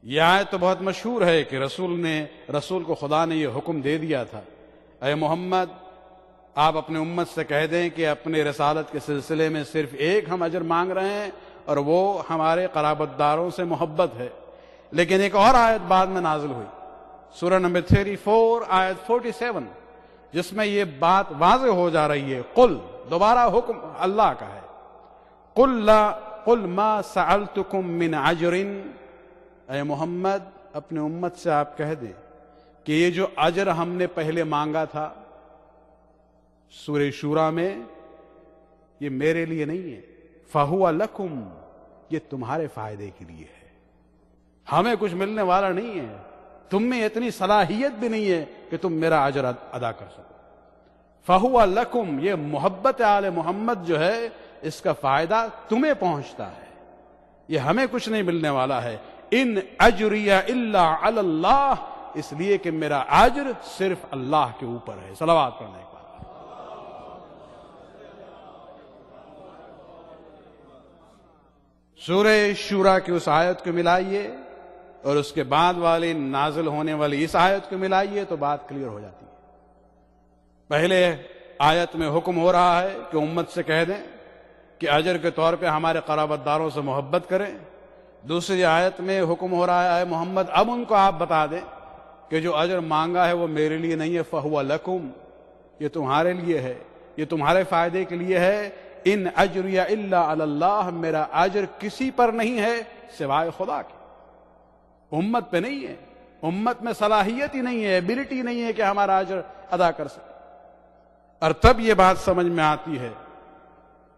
یہ آیت تو بہت مشہور ہے کہ رسول کو خدا نے یہ حکم دے دیا تھا، اے محمد آپ اپنے امت سے کہہ دیں کہ اپنے رسالت کے سلسلے میں صرف ایک ہم اجر مانگ رہے ہیں اور وہ ہمارے قرابت داروں سے محبت ہے. لیکن ایک اور آیت بعد میں نازل ہوئی، سورہ نمبر 34 آیت 47، جس میں یہ بات واضح ہو جا رہی ہے. قل، دوبارہ حکم اللہ کا ہے، قل ما سألتکم من اجر، اے محمد اپنے امت سے آپ کہہ دیں کہ یہ جو اجر ہم نے پہلے مانگا تھا سورہ شورا میں، یہ میرے لیے نہیں ہے، فَهُوَ لَكُمْ، یہ تمہارے فائدے کے لیے ہے، ہمیں کچھ ملنے والا نہیں ہے، تم میں اتنی صلاحیت بھی نہیں ہے کہ تم میرا اجر ادا کر سکو. فَهُوَ لَكُمْ، یہ محبت آل محمد جو ہے اس کا فائدہ تمہیں پہنچتا ہے، یہ ہمیں کچھ نہیں ملنے والا ہے. ان اجری الا علی اللہ، اس لیے کہ میرا اجر صرف اللہ کے اوپر ہے. صلوات پڑھنے کے بعد سورہ شورا کی اس آیت کو ملائیے اور اس کے بعد والی نازل ہونے والی اس آیت کو ملائیے تو بات کلیئر ہو جاتی ہے. پہلے آیت میں حکم ہو رہا ہے کہ امت سے کہہ دیں کہ اجر کے طور پہ ہمارے قرابت داروں سے محبت کریں. دوسری آیت میں حکم ہو رہا ہے محمد اب ان کو آپ بتا دیں کہ جو اجر مانگا ہے وہ میرے لیے نہیں ہے، فہو لکم، یہ تمہارے لیے ہے، یہ تمہارے فائدے کے لیے ہے۔ ان اجری الا علی اللہ، میرا اجر کسی پر نہیں ہے سوائے خدا کے، امت پہ نہیں ہے، امت میں صلاحیت ہی نہیں ہے، ایبلٹی نہیں ہے کہ ہمارا اجر ادا کر سکے۔ اور تب یہ بات سمجھ میں آتی ہے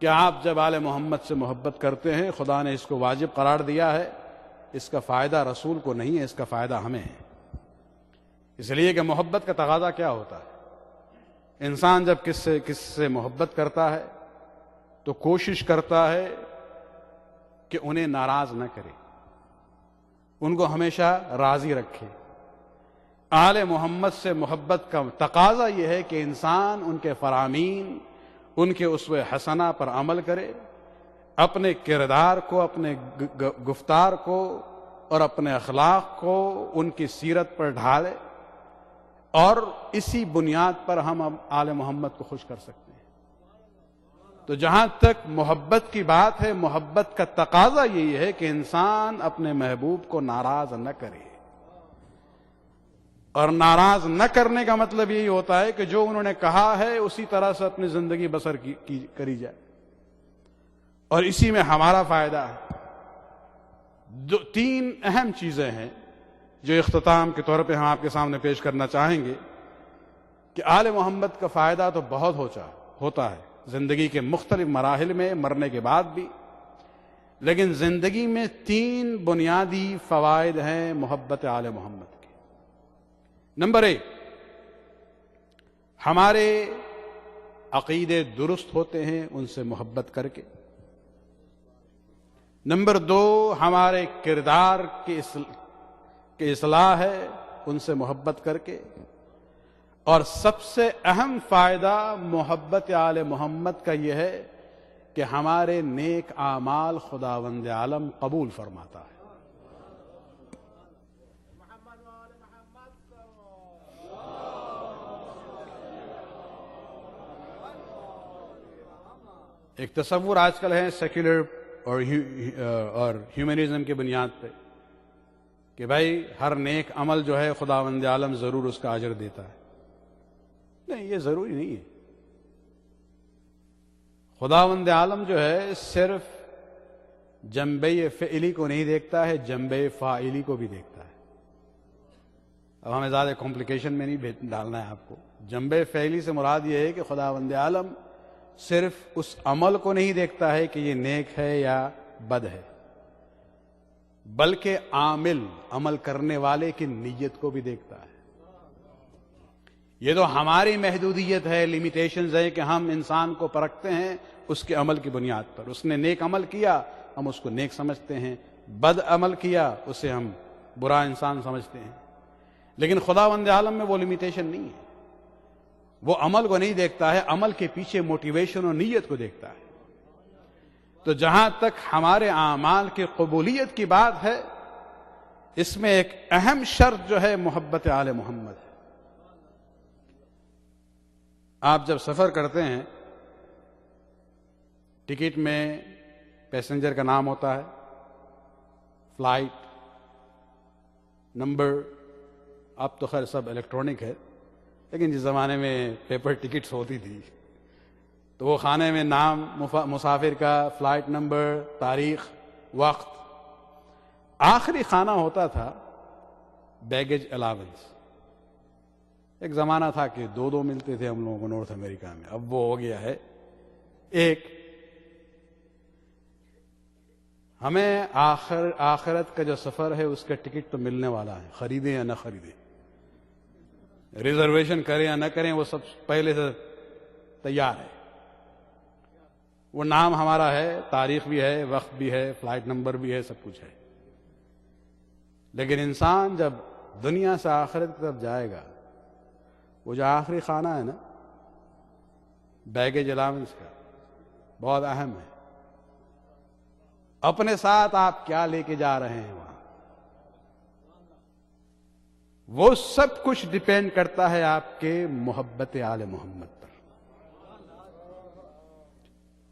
کہ آپ جب آل محمد سے محبت کرتے ہیں، خدا نے اس کو واجب قرار دیا ہے، اس کا فائدہ رسول کو نہیں ہے، اس کا فائدہ ہمیں ہے۔ اس لیے کہ محبت کا تقاضا کیا ہوتا ہے؟ انسان جب کس سے محبت کرتا ہے تو کوشش کرتا ہے کہ انہیں ناراض نہ کرے، ان کو ہمیشہ راضی رکھے۔ آل محمد سے محبت کا تقاضا یہ ہے کہ انسان ان کے فرامین، ان کے اسوہ حسنہ پر عمل کرے، اپنے کردار کو، اپنے گفتار کو اور اپنے اخلاق کو ان کی سیرت پر ڈھالے، اور اسی بنیاد پر ہم آل محمد کو خوش کر سکتے ہیں۔ تو جہاں تک محبت کی بات ہے، محبت کا تقاضا یہی ہے کہ انسان اپنے محبوب کو ناراض نہ کرے، اور ناراض نہ کرنے کا مطلب یہی ہوتا ہے کہ جو انہوں نے کہا ہے اسی طرح سے اپنی زندگی بسر کری جائے، اور اسی میں ہمارا فائدہ ہے۔ تین اہم چیزیں ہیں جو اختتام کے طور پہ ہم آپ کے سامنے پیش کرنا چاہیں گے کہ آل محمد کا فائدہ تو بہت ہوتا ہے زندگی کے مختلف مراحل میں، مرنے کے بعد بھی، لیکن زندگی میں تین بنیادی فوائد ہیں محبت آل محمد کے۔ نمبر 1، ہمارے عقیدے درست ہوتے ہیں ان سے محبت کر کے۔ نمبر 2، ہمارے کردار کی اصلاح ہے ان سے محبت کر کے۔ اور سب سے اہم فائدہ محبت آل محمد کا یہ ہے کہ ہمارے نیک اعمال خداوند عالم قبول فرماتا ہے۔ ایک تصور آج کل ہے سیکولر اور ہیومنزم کی بنیاد پہ کہ بھائی ہر نیک عمل جو ہے خداوند عالم ضرور اس کا اجر دیتا ہے۔ نہیں، یہ ضروری نہیں ہے۔ خداوند عالم جو ہے صرف جنبہ فعلی کو نہیں دیکھتا ہے، جنبہ فاعلی کو بھی دیکھتا ہے۔ اب ہمیں زیادہ کمپلیکیشن میں نہیں ڈالنا ہے آپ کو۔ جنبہ فعلی سے مراد یہ ہے کہ خداوند عالم صرف اس عمل کو نہیں دیکھتا ہے کہ یہ نیک ہے یا بد ہے، بلکہ عمل کرنے والے کی نیت کو بھی دیکھتا ہے۔ یہ تو ہماری محدودیت ہے، لیمیٹیشنز ہے کہ ہم انسان کو پرکھتے ہیں اس کے عمل کی بنیاد پر۔ اس نے نیک عمل کیا ہم اس کو نیک سمجھتے ہیں، بد عمل کیا اسے ہم برا انسان سمجھتے ہیں۔ لیکن خداوند عالم میں وہ لیمیٹیشن نہیں ہے، وہ عمل کو نہیں دیکھتا ہے، عمل کے پیچھے موٹیویشن اور نیت کو دیکھتا ہے۔ تو جہاں تک ہمارے اعمال کی قبولیت کی بات ہے، اس میں ایک اہم شرط جو ہے محبت آل محمد ہے۔ آپ جب سفر کرتے ہیں، ٹکٹ میں پیسنجر کا نام ہوتا ہے، فلائٹ نمبر، اب تو خیر سب الیکٹرانک ہے، لیکن جس زمانے میں پیپر ٹکٹس ہوتی تھی تو وہ خانے میں نام مسافر کا، فلائٹ نمبر، تاریخ، وقت۔ آخری خانہ ہوتا تھا بیگیج الاونس۔ ایک زمانہ تھا کہ 2 ملتے تھے ہم لوگوں کو نارتھ امریکہ میں، اب وہ ہو گیا ہے 1۔ ہمیں آخرت کا جو سفر ہے اس کا ٹکٹ تو ملنے والا ہے، خریدیں یا نہ خریدیں، ریزرویشن کریں یا نہ کریں، وہ سب پہلے سے تیار ہے۔ وہ نام ہمارا ہے، تاریخ بھی ہے، وقت بھی ہے، فلائٹ نمبر بھی ہے، سب کچھ ہے۔ لیکن انسان جب دنیا سے آخرت کی طرف جائے گا، وہ جو آخری خانہ ہے نا بیگیج الاونس کا، بہت اہم ہے۔ اپنے ساتھ آپ کیا لے کے جا رہے ہیں وہاں، وہ سب کچھ ڈیپینڈ کرتا ہے آپ کے محبت آل محمد پر۔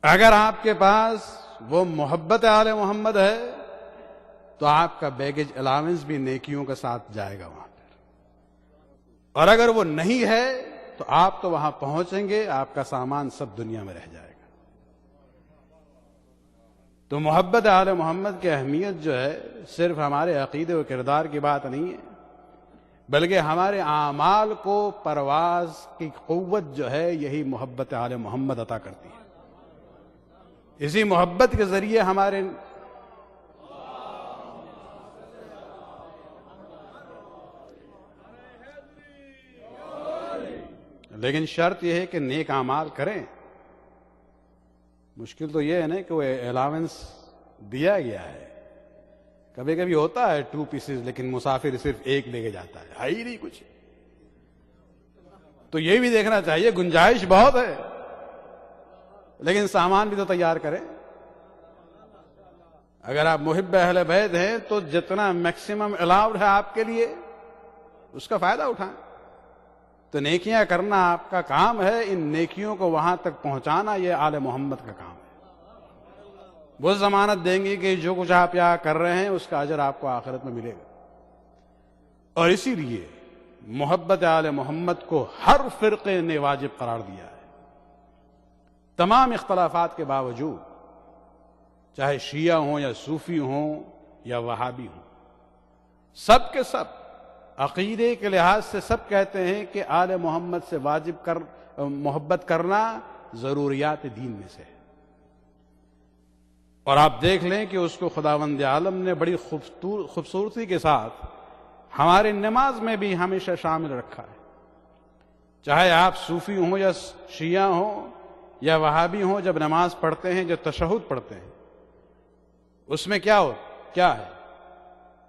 اگر آپ کے پاس وہ محبت آل محمد ہے تو آپ کا بیگیج الاؤنس بھی نیکیوں کے ساتھ جائے گا وہاں پر، اور اگر وہ نہیں ہے تو آپ تو وہاں پہنچیں گے، آپ کا سامان سب دنیا میں رہ جائے گا۔ تو محبت آل محمد کی اہمیت جو ہے صرف ہمارے عقیدے و کردار کی بات نہیں ہے، بلکہ ہمارے اعمال کو پرواز کی قوت جو ہے یہی محبت آل محمد عطا کرتی ہے۔ اسی محبت کے ذریعے ہمارے لیکن شرط یہ ہے کہ نیک اعمال کریں۔ مشکل تو یہ ہے نا کہ وہ الاؤنس دیا گیا ہے، کبھی کبھی ہوتا ہے 2 پیسز، لیکن مسافر صرف 1 لے کے جاتا ہے ہی نہیں کچھ، تو یہ بھی دیکھنا چاہیے گنجائش بہت ہے لیکن سامان بھی تو تیار کریں۔ اگر آپ محب اہل بیت ہیں تو جتنا میکسیمم الاؤڈ ہے آپ کے لیے اس کا فائدہ اٹھائیں۔ تو نیکیاں کرنا آپ کا کام ہے، ان نیکیوں کو وہاں تک پہنچانا یہ آل محمد کا کام ہے۔ وہ ضمانت دیں گے کہ جو کچھ آپ یہاں کر رہے ہیں اس کا اجر آپ کو آخرت میں ملے گا۔ اور اسی لیے محبت آل محمد کو ہر فرقے نے واجب قرار دیا ہے، تمام اختلافات کے باوجود، چاہے شیعہ ہوں یا صوفی ہوں یا وہابی ہوں، سب کے سب عقیدے کے لحاظ سے سب کہتے ہیں کہ آل محمد سے محبت کرنا ضروریات دین میں سے ہے۔ اور آپ دیکھ لیں کہ اس کو خداوند عالم نے بڑی خوبصورتی کے ساتھ ہمارے نماز میں بھی ہمیشہ شامل رکھا ہے، چاہے آپ صوفی ہوں یا شیعہ ہوں یا وہابی ہوں، جب نماز پڑھتے ہیں، جب تشہد پڑھتے ہیں، اس میں کیا ہے؟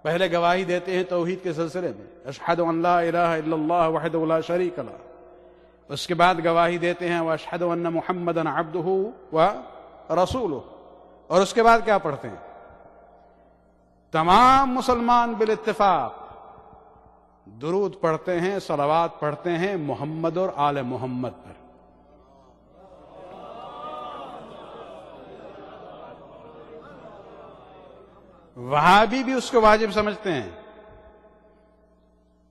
پہلے گواہی دیتے ہیں توحید کے سلسلے میں، اشہد ان لا الہ الا اللہ وحدہ لا شریک لہ، اس کے بعد گواہی دیتے ہیں واشہد ان محمدا عبدہ ورسولہ، اور اس کے بعد کیا پڑھتے ہیں؟ تمام مسلمان بالاتفاق درود پڑھتے ہیں، صلوات پڑھتے ہیں محمد اور آل محمد پر۔ وہابی بھی اس کو واجب سمجھتے ہیں۔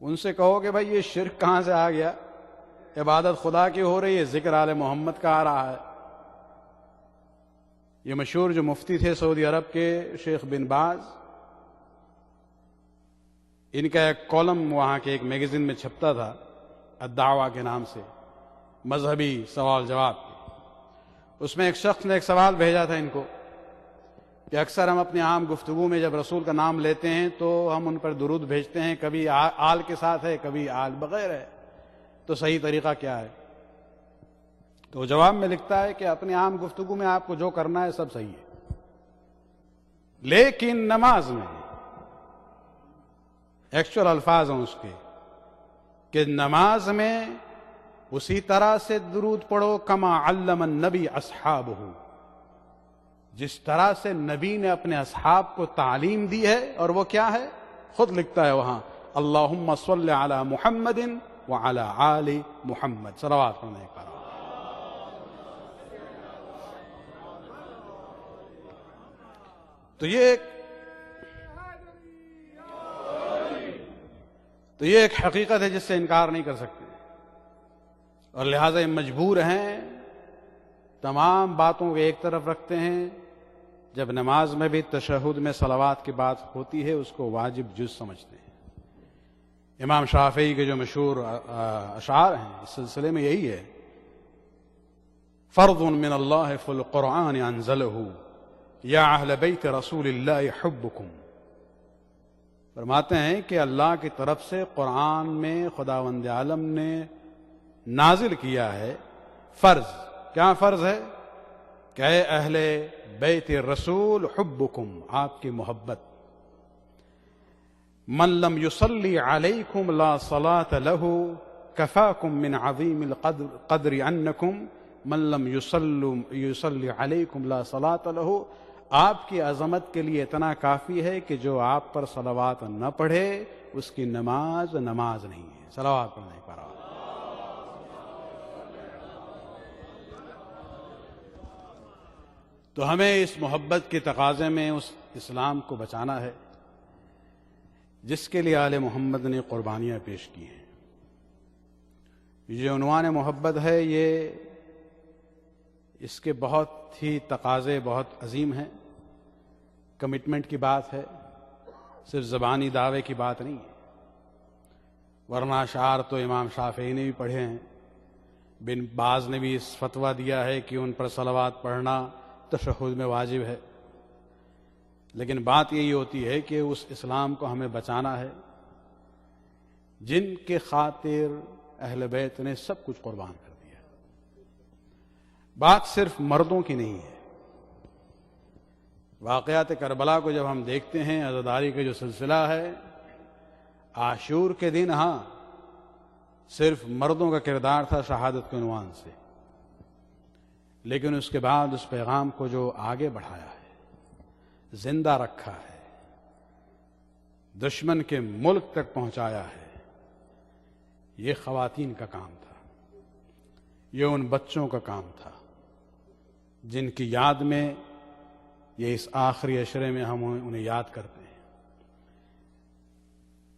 ان سے کہو کہ بھائی یہ شرک کہاں سے آ گیا؟ عبادت خدا کی ہو رہی ہے، ذکر آل محمد کا آ رہا ہے۔ یہ مشہور جو مفتی تھے سعودی عرب کے شیخ بن باز، ان کا ایک کالم وہاں کے ایک میگزین میں چھپتا تھا الدعوہ کے نام سے، مذہبی سوال جواب۔ اس میں ایک شخص نے ایک سوال بھیجا تھا ان کو کہ اکثر ہم اپنی عام گفتگو میں جب رسول کا نام لیتے ہیں تو ہم ان پر درود بھیجتے ہیں، کبھی آل کے ساتھ ہے، کبھی آل بغیر ہے، تو صحیح طریقہ کیا ہے؟ تو جواب میں لکھتا ہے کہ اپنی عام گفتگو میں آپ کو جو کرنا ہے سب صحیح ہے، لیکن نماز میں ایکچوئل الفاظ ہیں اس کے کہ نماز میں اسی طرح سے درود پڑھو کما علم النبی اصحابہ، جس طرح سے نبی نے اپنے اصحاب کو تعلیم دی ہے۔ اور وہ کیا ہے؟ خود لکھتا ہے وہاں اللہم صل علی محمد وعلی آل محمد، صلوات پڑھنے کا۔ تو یہ ایک حقیقت ہے جس سے انکار نہیں کر سکتے، اور لہٰذا یہ مجبور ہیں تمام باتوں کو ایک طرف رکھتے ہیں، جب نماز میں بھی تشہد میں صلوات کی بات ہوتی ہے اس کو واجب جز سمجھتے ہیں۔ امام شافعی کے جو مشہور اشعار ہیں اس سلسلے میں یہی ہے، فرض من اللہ فی القرآن انزلہ یا اہل بیت رسول اللہ حبکم، فرماتے ہیں کہ اللہ کی طرف سے قرآن میں خداوند عالم نے نازل کیا ہے فرض۔ کیا فرض ہے؟ کہ اے اہل بیت رسول حبکم، آپ کی محبت۔ من لم یصلی علیکم لا صلاة له کفاکم من عظیم القدر انکم من لم یصلی علیکم لا صلاة له، آپ کی عظمت کے لیے اتنا کافی ہے کہ جو آپ پر صلوات نہ پڑھے اس کی نماز نہیں ہے، صلوات پڑھنے پر۔ تو ہمیں اس محبت کے تقاضے میں اس اسلام کو بچانا ہے، جس کے لیے آل محمد نے قربانیاں پیش کی ہیں. یہ عنوان محبت ہے، یہ اس کے بہت ہی تقاضے بہت عظیم ہیں. کمٹمنٹ کی بات ہے، صرف زبانی دعوے کی بات نہیں ہے. ورنہ اشعار تو امام شافعی نے بھی پڑھے ہیں، بن باز نے بھی اس فتویٰ دیا ہے کہ ان پر صلوات پڑھنا تشہد میں واجب ہے. لیکن بات یہی ہوتی ہے کہ اس اسلام کو ہمیں بچانا ہے جن کے خاطر اہل بیت نے سب کچھ قربان کر دیا. بات صرف مردوں کی نہیں ہے. واقعات کربلا کو جب ہم دیکھتے ہیں، عزاداری کا جو سلسلہ ہے، عاشور کے دن ہاں صرف مردوں کا کردار تھا شہادت کے عنوان سے، لیکن اس کے بعد اس پیغام کو جو آگے بڑھایا ہے، زندہ رکھا ہے، دشمن کے ملک تک پہنچایا ہے، یہ خواتین کا کام تھا. یہ ان بچوں کا کام تھا جن کی یاد میں یہ اس آخری عشرے میں ہم انہیں یاد کرتے ہیں.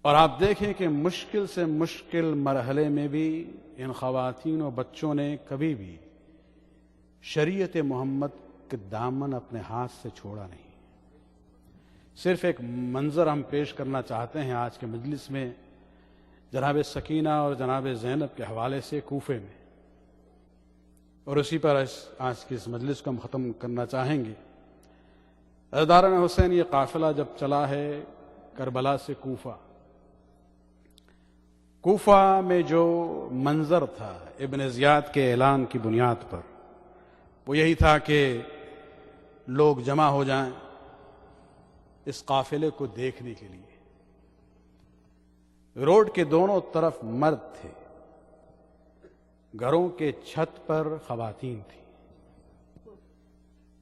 اور آپ دیکھیں کہ مشکل سے مشکل مرحلے میں بھی ان خواتین و بچوں نے کبھی بھی شریعت محمد کے دامن اپنے ہاتھ سے چھوڑا نہیں. صرف ایک منظر ہم پیش کرنا چاہتے ہیں آج کے مجلس میں، جناب سکینہ اور جناب زینب کے حوالے سے کوفے میں، اور اسی پر آج کی اس مجلس کو ہم ختم کرنا چاہیں گے. عزاداران حسین یہ قافلہ جب چلا ہے کربلا سے کوفہ میں جو منظر تھا ابن زیاد کے اعلان کی بنیاد پر، وہ یہی تھا کہ لوگ جمع ہو جائیں اس قافلے کو دیکھنے کے لیے. روڈ کے دونوں طرف مرد تھے، گھروں کے چھت پر خواتین تھیں،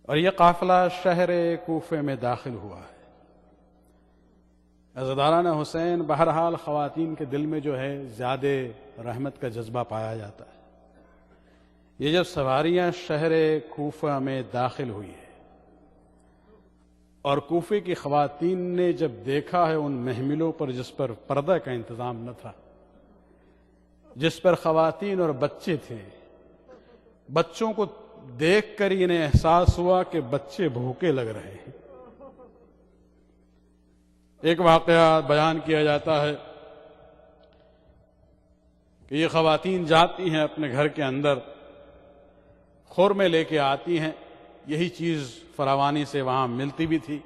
اور یہ قافلہ شہر کوفے میں داخل ہوا ہے. عزاداران حسین بہرحال خواتین کے دل میں جو ہے زیادہ رحمت کا جذبہ پایا جاتا ہے. یہ جب سواریاں شہر کوفہ میں داخل ہوئی ہے اور کوفے کی خواتین نے جب دیکھا ہے ان محملوں پر جس پر پردہ کا انتظام نہ تھا، جس پر خواتین اور بچے تھے، بچوں کو دیکھ کر انہیں احساس ہوا کہ بچے بھوکے لگ رہے ہیں. ایک واقعہ بیان کیا جاتا ہے کہ یہ خواتین جاتی ہیں اپنے گھر کے اندر، خورمے لے کے آتی ہیں. یہی چیز فراوانی سے وہاں ملتی بھی تھی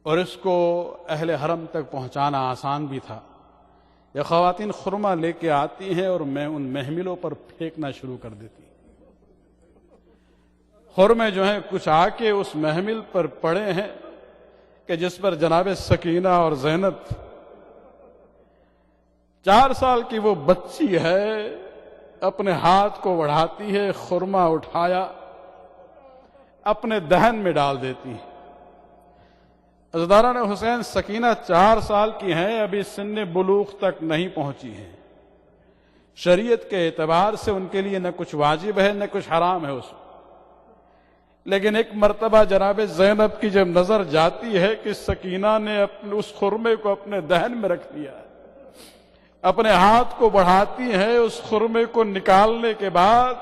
اور اس کو اہل حرم تک پہنچانا آسان بھی تھا. یہ خواتین خرمہ لے کے آتی ہیں اور میں ان محملوں پر پھینکنا شروع کر دیتی. خرمے جو ہیں کچھ آ کے اس محمل پر پڑے ہیں کہ جس پر جناب سکینہ اور زینب 4 سال کی وہ بچی ہے، اپنے ہاتھ کو بڑھاتی ہے، خرمہ اٹھایا اپنے دہن میں ڈال دیتی ہے. عزاداران حسین سکینہ 4 سال کی ہیں، ابھی سن بلوغ تک نہیں پہنچی ہیں. شریعت کے اعتبار سے ان کے لیے نہ کچھ واجب ہے نہ کچھ حرام ہے اس میں. لیکن ایک مرتبہ جناب زینب کی جب نظر جاتی ہے کہ سکینہ نے اس خرمے کو اپنے دہن میں رکھ دیا، اپنے ہاتھ کو بڑھاتی ہے، اس خرمے کو نکالنے کے بعد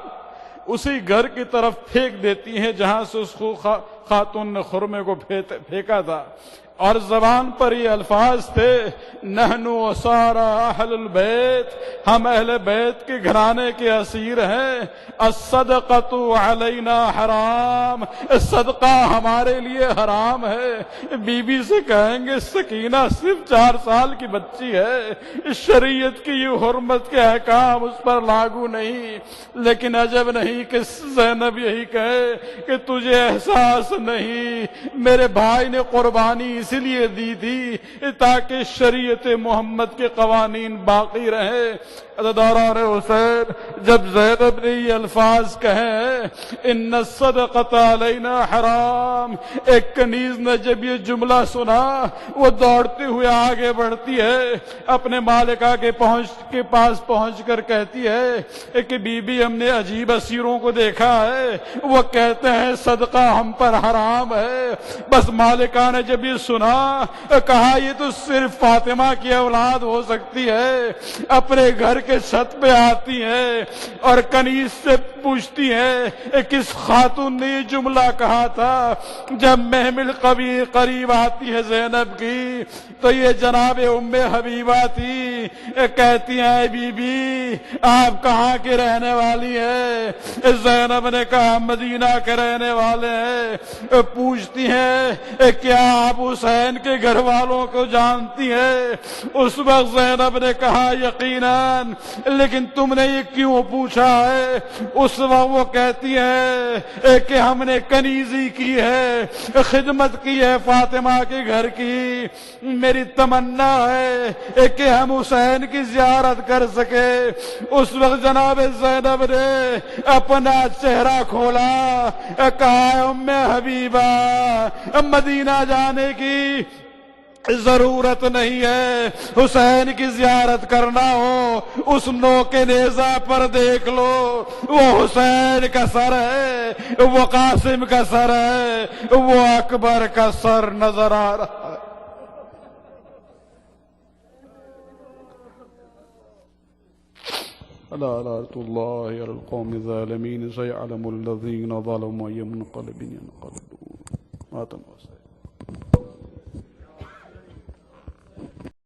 اسی گھر کی طرف پھینک دیتی ہیں جہاں سے اس خاتون نے خرمے کو پھینکا تھا. اور زبان پر یہ الفاظ تھے، نحن اسارى اہل البیت، ہم اہل بیت کے گھرانے کے اسیر ہیں. الصدقۃ علینا حرام، صدقہ ہمارے لیے حرام ہے. بی بی سے کہیں گے سکینہ صرف 4 سال کی بچی ہے، شریعت کی یہ حرمت کے احکام اس پر لاگو نہیں. لیکن عجب نہیں کہ زینب یہی کہے کہ تجھے احساس نہیں، میرے بھائی نے قربانی اس لیے دی تھی تاکہ شریعت محمد کے قوانین باقی رہے. عزاداران حسین جب زینب نے یہ الفاظ کہیں ان الصدقۃ علینا حرام، ایک کنیز نے جب یہ جملہ سنا وہ دوڑتے ہوئے آگے بڑھتی ہے، اپنے مالکہ کے پاس پہنچ کر کہتی ہے کہ بی بی ہم نے عجیب اسیروں کو دیکھا ہے، وہ کہتے ہیں صدقہ ہم پر حرام ہے۔ بس مالکہ نے جب یہ سنا کہا یہ تو صرف فاطمہ کی اولاد ہو سکتی ہے، اپنے گھر کے چھت پہ آتی ہے اور کنیز سے پوچھتی ہے کس خاتون نے یہ جملہ کہا تھا۔ جب محمل قریب آتی ہے زینب کی تو یہ جناب ام حبیبہ تھی، کہتی ہیں بی بی آپ کہاں کے رہنے والی ہے؟ زینب نے کہا مدینہ کے رہنے والے ہیں۔ پوچھتی ہیں کیا آپ حسین کے گھر والوں کو جانتی ہیں؟ اس وقت زینب نے کہا یقیناً، لیکن تم نے یہ کیوں پوچھا ہے؟ اس وقت وہ کہتی ہے کہ ہم نے کنیزی کی ہے، خدمت کی ہے فاطمہ کے گھر کی، میری تمنا ہے کہ ہم حسین کی زیارت کر سکے۔ اس وقت جناب زینب نے اپنا چہرہ کھولا، کہا ام حبیبہ مدینہ جانے کی ضرورت نہیں ہے، حسین کی زیارت کرنا ہو اس نو کے نیزہ پر دیکھ لو، وہ حسین کا سر ہے، وہ قاسم کا سر ہے، وہ اکبر کا سر نظر آ رہا ہے۔ الا لعنۃ اللہ علی القوم الظالمین سیعلم الذین ظلموا أي منقلب ينقلبون